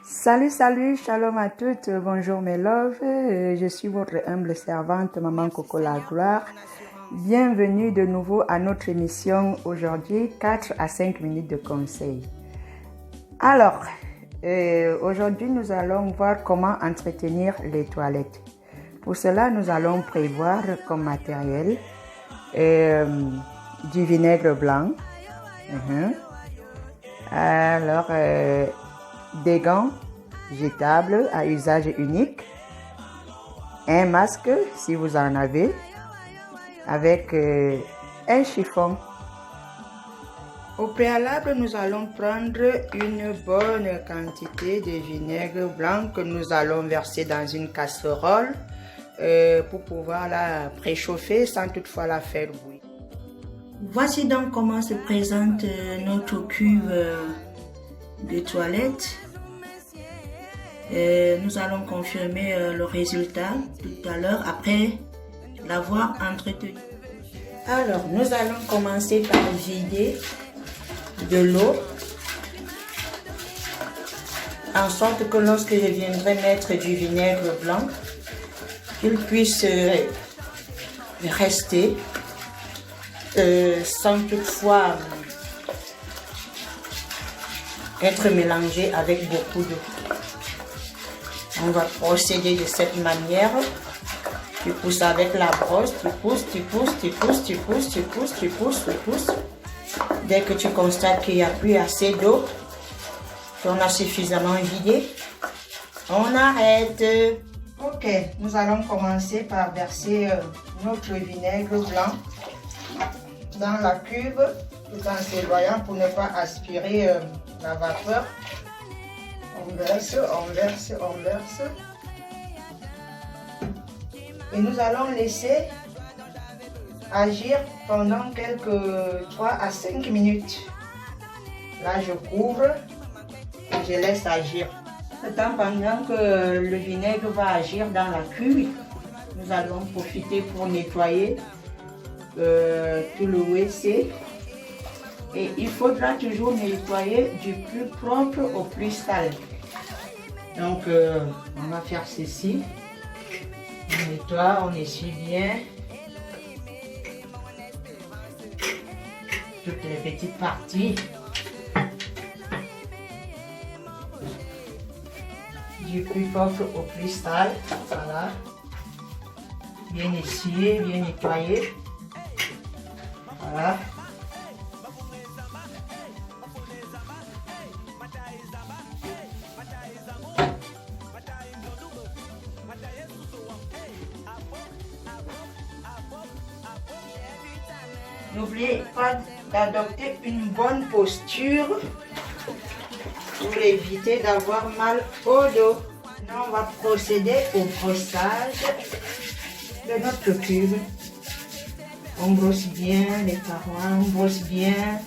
Salut, salut, shalom à toutes, bonjour mes loves, je suis votre humble servante, Maman Coco la Gloire. Bienvenue de nouveau à notre émission aujourd'hui, 4 à 5 minutes de conseil. Alors, aujourd'hui nous allons voir comment entretenir les toilettes. Pour cela, nous allons prévoir comme matériel du vinaigre blanc, alors des gants jetables à usage unique, un masque si vous en avez, avec un chiffon. Au préalable, nous allons prendre une bonne quantité de vinaigre blanc que nous allons verser dans une casserole pour pouvoir la préchauffer sans toutefois la faire bouillir. Voici donc comment se présente notre cuve de toilette. Nous allons confirmer le résultat tout à l'heure après l'avoir entretenu. Alors, nous allons commencer par vider de l'eau en sorte que lorsque je viendrai mettre du vinaigre blanc, qu'il puisse rester sans toutefois être mélangé avec beaucoup d'eau. On va procéder de cette manière. Tu pousses avec la brosse, tu pousses. Dès que tu constates qu'il n'y a plus assez d'eau, qu'on a suffisamment vidé, on arrête. Ok, nous allons commencer par verser notre vinaigre blanc dans la cuve, tout en s'éloignant pour ne pas aspirer la vapeur. On verse. Et nous allons laisser agir pendant quelques 3 à 5 minutes. Là, je couvre et je laisse agir. Pendant que le vinaigre va agir dans la cuve, nous allons profiter pour nettoyer tout le WC. Et il faudra toujours nettoyer du plus propre au plus sale. Donc, on va faire ceci. On nettoie, on essuie bien toutes les petites parties. Du plus propre au plus sale. Voilà. Bien essuyé, bien nettoyé. Voilà. N'oubliez pas d'adopter une bonne posture pour éviter d'avoir mal au dos. Maintenant, on va procéder au brossage de notre cuve. On brosse bien les parois, on brosse bien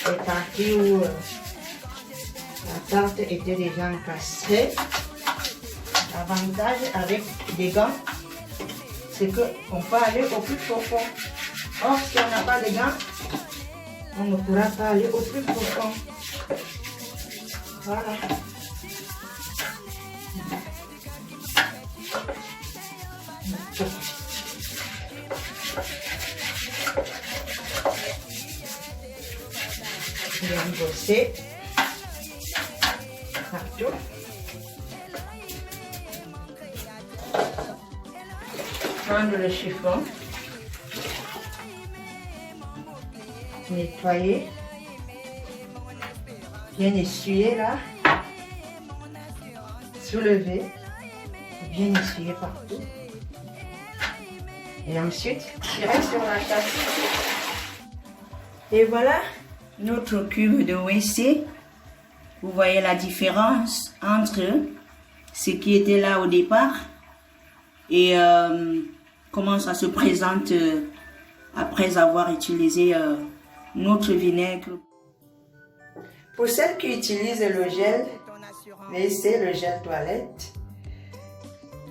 les parties où la tarte était déjà encastrée. L'avantage avec des gants, c'est qu'on peut aller au plus profond. Or, si on n'a pas de gants, on ne pourra pas aller au plus profond. Voilà. Bien brosser partout. Prendre le chiffon. Nettoyer, bien essuyer là, soulever, bien essuyer partout, et ensuite tirer sur la tasse. Et voilà notre cube de WC. Vous voyez la différence entre ce qui était là au départ et comment ça se présente après avoir utilisé notre vinaigre. Pour celles qui utilisent le gel WC, le gel toilette,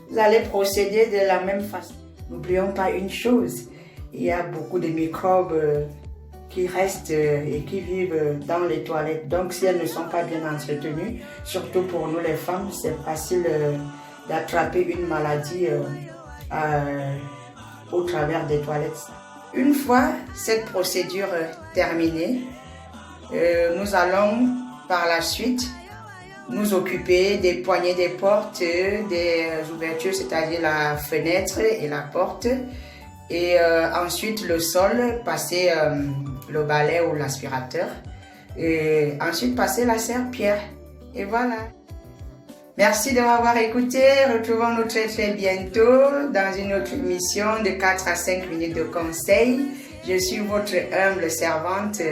vous allez procéder de la même façon. N'oublions pas une chose, il y a beaucoup de microbes qui restent et qui vivent dans les toilettes. Donc si elles ne sont pas bien entretenues, surtout pour nous les femmes, c'est facile d'attraper une maladie au travers des toilettes. Une fois cette procédure terminée, nous allons par la suite nous occuper des poignées des portes, des ouvertures, c'est-à-dire la fenêtre et la porte. Et ensuite le sol, passer le balai ou l'aspirateur. Et ensuite passer la serpillière. Et voilà. Merci de m'avoir écouté. Retrouvons-nous très très bientôt dans une autre émission de 4 à 5 minutes de conseils. Je suis votre humble servante,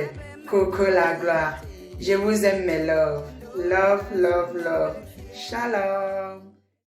Coco la Gloire. Je vous aime mes love. Love, love, love. Shalom.